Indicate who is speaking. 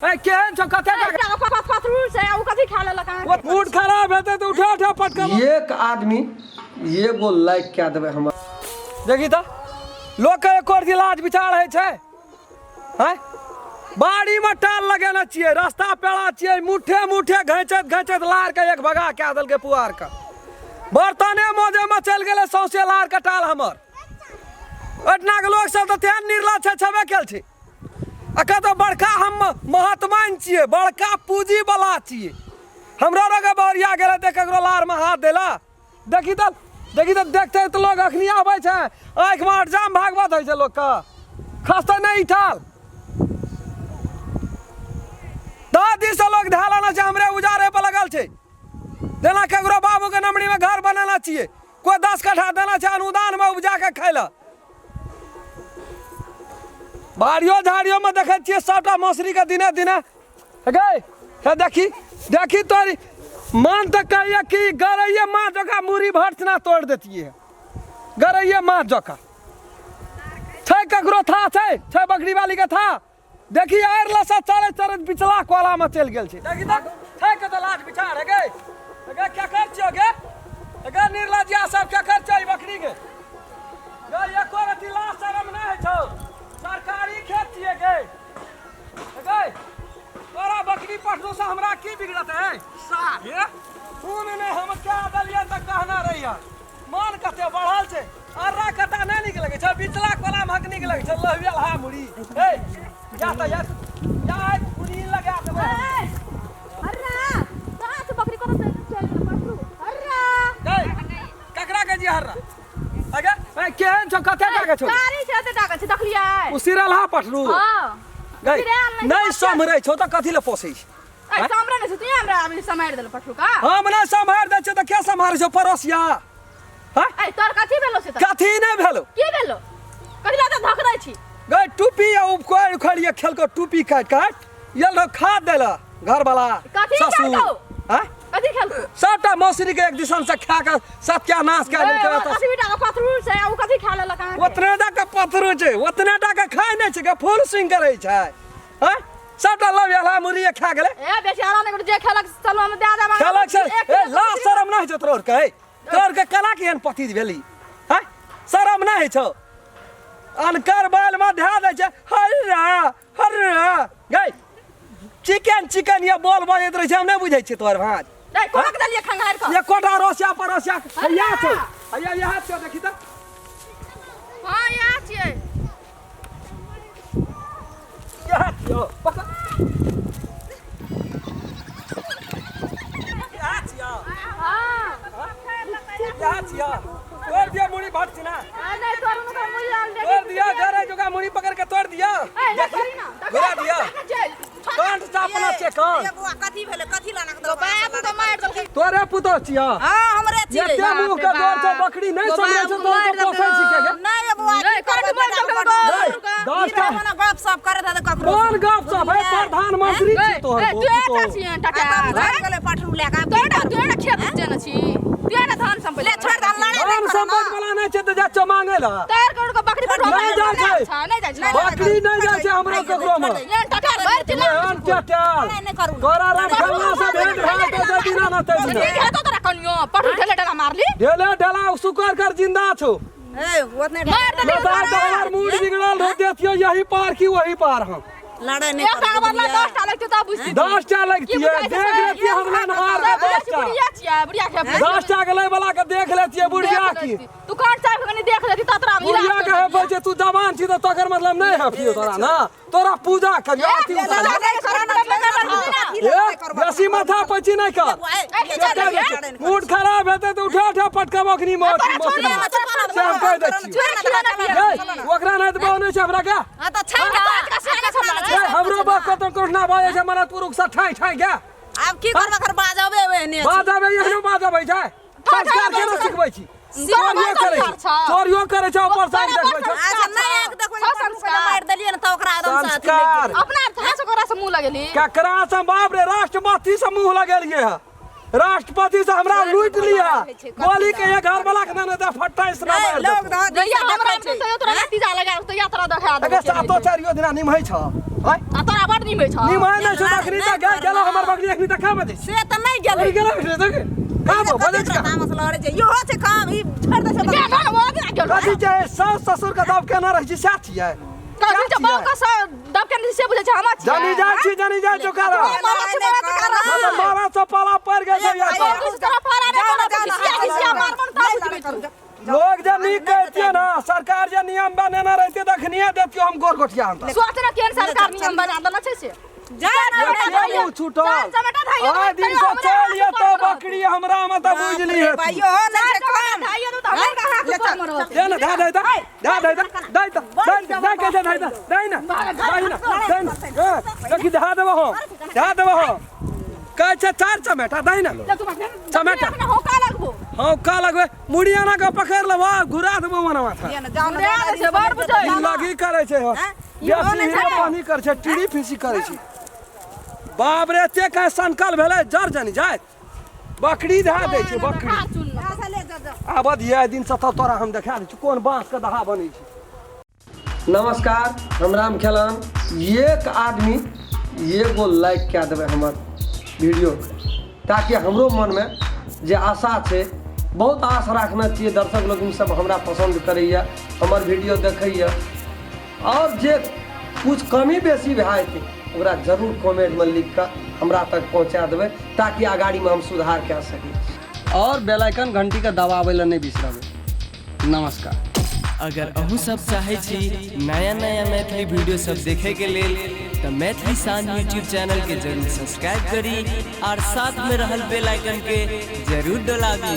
Speaker 1: केहन छौ कते
Speaker 2: पथरूर से उ कथि खा लेलक
Speaker 1: वो मूड खराब हेते तो उठा उठा पटका
Speaker 3: एक आदमी एगो लाइक क्या देबे हम
Speaker 1: देखी त लोग के एक और इलाज विचार है छै हैं बाड़ी में टाल लगाना चाहिए रास्ता पेड़ा चाहिए मुठे मुठे घैचत घैचत लार के एक भगा के दल के पुआर का बर्तने मोजे में चल गेले सौसे लार के टाल हमर अटना के लोग सब त ध्यान निर्ला छबे केल छी अका तो बड़का हम महात्मान छिए बड़का पूंजी वाला छिए हमरा लगे बरिया गेले देख ककरो लार में हाथ देला देखी त देखते तो लोग अखनी आबै छै आंख में जाम भागवत होय छै लोग का खस्ता नहीं ठाल दादी से लोग ढालाना छै हमरे उजारे पे लगल छै देना ककरो बाबू के नमड़ी में घर बनाना चाहिए कोई 10 कट्ठा देना छै अनुदान में उपजा के खैला बाड़ियों झाड़ियों में देखे छिए सबटा मौसरी के दिने दिने हे देखी तोरी मान तक कहिए कि गरैये माँ जोका मुरी भरसना तोड़ देती है गरैये माँ जोका छै ककरो था छै बकरी वाली के था देखी आर लसा चले चले पिछला कोला में चल गेल छै देखी तक छै के तो लाज बिचार है गे क्या कर छियो गे निर्लजिया सब क्या कर छै बकरी के गे एको रति लाज शरम नहीं है छौ सरकारी खेत छिए गे तोरा बकरी पठरू से हमरा की बिगड़त है साहे सुन ने हम क्या दलिया तक कहना रहिया मान कते बढ़ल छै अर्रा कता नहीं निक लगे छै बिचला कोला में हक निक लगे छै लहविया हा मुड़ी ए या कुनी लगा देबे
Speaker 2: अर्रा कहां से बकरी को चल पथरू अर्रा
Speaker 1: ककरा के जी हर्रा अगे केहन छौ कते टाका छौ
Speaker 2: कारी छै ते टाका छै देखलियै
Speaker 1: उसिरल हा पठरू
Speaker 2: हां
Speaker 1: नहीं समरे छौ त कथि ले पोसै छी
Speaker 2: ए समरे नै छै तू हमरा आदमी समार देल पठरू का
Speaker 1: हम नै समार दै छै त के समार छौ परोसिया हां
Speaker 2: ए तोर कथि भेलो छै त
Speaker 1: कथि नै भेलो
Speaker 2: की भेलो कथि ला त धक दै छी
Speaker 1: गे टूपी आ उपकोर उखड़िए खेल को टूपी काट ये लो खाद देला घर वाला
Speaker 2: कथि खेलको
Speaker 1: हां
Speaker 2: कथि खेलको
Speaker 1: सबटा मौसरी के एक दिसन से खा के सत्यानाश कर देलकै
Speaker 2: कथि बेटा पथरूर से उ कथि खा लेलक
Speaker 1: ओतने टाका पथरू छै ओतने टाका खाय नै छै के फुल स्विंग करै छै हैं सबटा लवेला मुरिए खा गेले
Speaker 2: ए बेचारा ने जे खेलक चलो हम दे देबा
Speaker 1: खेलक छै ए ला शरम नै छै तोर के कला के एहन पति भेली हैं शरम नै छै अनकर बाल में ध्या दे छै हर्रा गई चिकन ये बोल बजैत रहे छै हम नै बुझै छी तोर भाज
Speaker 2: नै कोक दलिए खंगार को
Speaker 1: ये कोटा रोसिया परोसिया या छै या छै देखी त
Speaker 2: हां या छै
Speaker 1: या छै पका या छै
Speaker 2: हां
Speaker 1: या छै तोड़ दिया मुड़ी भट छी ना
Speaker 2: नै तोर नु मुड़ी लाल दे
Speaker 1: तोड़ दिया घरे जोगा मुड़ी पकड़ के तोड़ दिया
Speaker 2: ए ना करी ना
Speaker 1: घुरा दिया कांट चापना छै कान
Speaker 4: ये बुआ कथि भेले कथि लाना के
Speaker 2: बाबू तो मार दल
Speaker 1: तोरे पुतो छिया
Speaker 4: हां हमरे छिए
Speaker 1: ये मुंह के दौर से बकरी नहीं समझे छै तो पोसै छी के
Speaker 4: नहीं ये बुआ
Speaker 2: नहीं कर मार दल
Speaker 1: दस का
Speaker 4: मना गप सप करे था ककरो
Speaker 1: कौन गप सब है प्रधानमंत्री छी तोहर
Speaker 2: ए तू एटा छी टका
Speaker 4: गले पठरू लेका
Speaker 2: तोड़ा खेत जेना छी तू एटा धान संपले
Speaker 4: छोड़ धान लड़े
Speaker 1: धान संपत्ति वाला नहीं छै त जा छ मांगे ला
Speaker 2: तार करोड़ का बकरी पर
Speaker 1: नहीं जाय छै
Speaker 2: नहीं जाय छै
Speaker 1: बकरी नहीं जाय छै हमरा ककरो में
Speaker 2: ये टका भर चिल्ला
Speaker 1: एहन टटाल
Speaker 4: नहीं करू
Speaker 1: तोरा रे खन्ना से भेंट भाई तो दिना न तै दिना
Speaker 2: ये तो तोरा कनियो पठू ढेले टका मारली
Speaker 1: ढेले ढला सुकर कर जिंदा छौ
Speaker 4: ए ओतने
Speaker 2: मार दे
Speaker 1: बता तोहर मूड बिगड़ल हो देतियो यही पार की वही पार हम
Speaker 4: लड़े नहीं
Speaker 2: एक का बदला 10 टा लगते त बुझती
Speaker 1: 10 टा लगती है देख लेती हमला नहार 10 टा
Speaker 2: बुढ़िया छिया बुढ़िया के
Speaker 1: 10 टा गले वाला के देख लेती है बुढ़िया की
Speaker 2: तू कौन चाहे कनी देख लेती त तोरा
Speaker 1: बुढ़िया के है बचे तू जवान छी त तोकर मतलब नहीं है पियो तोरा ना तोरा पूजा कर आरती बेसी माथा पची नहीं कर मूड खराब हेते तो उठा उठा पटका बकरी मौत सब कह दे छी ओकरा नहीं त बने छै हमरा के
Speaker 4: हां त छै
Speaker 1: हमरो बात तो कोठना बाजे छै मने पुरुष से ठाई ठाई के
Speaker 4: अब की करबा कर बाजाबे एने
Speaker 1: बाजाबे एहनो बाजाबे छै संस्कार केना सिखबै छी चोरियो करे छै ऊपर साइड देखबै छै
Speaker 4: अच्छा नहीं एक देखो संस्कार मार देलिए न त ओकरा एकदम साथ
Speaker 1: संस्कार
Speaker 2: अपना था से कोरा से मुंह लगेली
Speaker 1: ककरा से बाप रे राष्ट्रपति से मुंह लगेलिए है राष्ट्रपति से हमरा लूट लिया बोली के ये घर वाला के ना दे फट्टा इसना मार दे
Speaker 4: लोग द
Speaker 2: हमरा तो तोरा नतीजा लगा तो यात्रा देखा दे
Speaker 1: अगे सातो चारियो दिना निमहै छ है
Speaker 2: तोरा बड़ निमे छ
Speaker 1: निमान नहीं छो तखनी त गाय गेलो हमर बकरी एखनी त खा बदे
Speaker 4: से त नहीं गेलै
Speaker 1: अरे गेलो रे देख का बदे का
Speaker 4: तामस लड़े छै यो छै काम ई छोड़ दे छै
Speaker 2: के ना वो के गेल
Speaker 1: कथी चाहे सास ससुर का दब केना रहै छै साथ छियै
Speaker 2: कथि छ बाउ का दब के से बुझे छ हम
Speaker 1: जानी जाय चुका रहा मारा चपाला पड़ गए छै यार
Speaker 2: इस तरह फरा नहीं किसी मार मन
Speaker 1: लोग जब नहीं कहते ना सरकार जो नियम बनाना रहते दखनिए देती हम गोर गोठिया हम
Speaker 2: सोच ना केन सरकार नियम बना देना छै से
Speaker 1: ये छूटो आ दिन से चलिए तो बकरी हमरा मत बुझली है
Speaker 4: भाइयो नहीं छै काम
Speaker 2: धाइयो तो हम कहां के पर मरो
Speaker 1: दे ना दे कैसे दे ना देखि धा देबो हम कह छै 4 चमेटा दे ना चमेटा
Speaker 2: हो का लगबो
Speaker 1: हां का लगबे मुड़िया ना के पकड़ लेबो घुरा देबो मना माथा
Speaker 4: ये न जान
Speaker 2: से बड़ बुझै
Speaker 1: लगी करे छै बेसी पानी कर छै टीड़ी फिसी करे छै बाप रे ते का संकल भेले जर जनी जाय बकरी धा दे छै बकरी आबद ये दिन से तोरा हम देखा दे कोन बांस के दहा बनै छै
Speaker 3: नमस्कार हम राम खेलन एक आदमी एगो लाइक क्या देवे हमर वीडियो ताकि हमरो मन में जे आशा छै बहुत आस रखना चाहिए दर्शक लोग सब हमरा पसंद करैया हमर वीडियो देखैया और जे कुछ कमी बेसी भए जेतै ओकरा जरूर कमेंट में लिख कर हमरा तक पहुंचा देबै ताकि आगाड़ी में हम सुधार कए सकी और बेल आइकन घंटी के दबाबै ला नहीं बिसरबै नमस्कार।
Speaker 5: अगर अहू सब चाहे छी नया मैथिली वीडियो सब देखे के लेल तो मैथिली साँझ यूट्यूब चैनल के जरूर सब्सक्राइब करी और साथ में रहल बेल आइकन के जरूर दबाबी।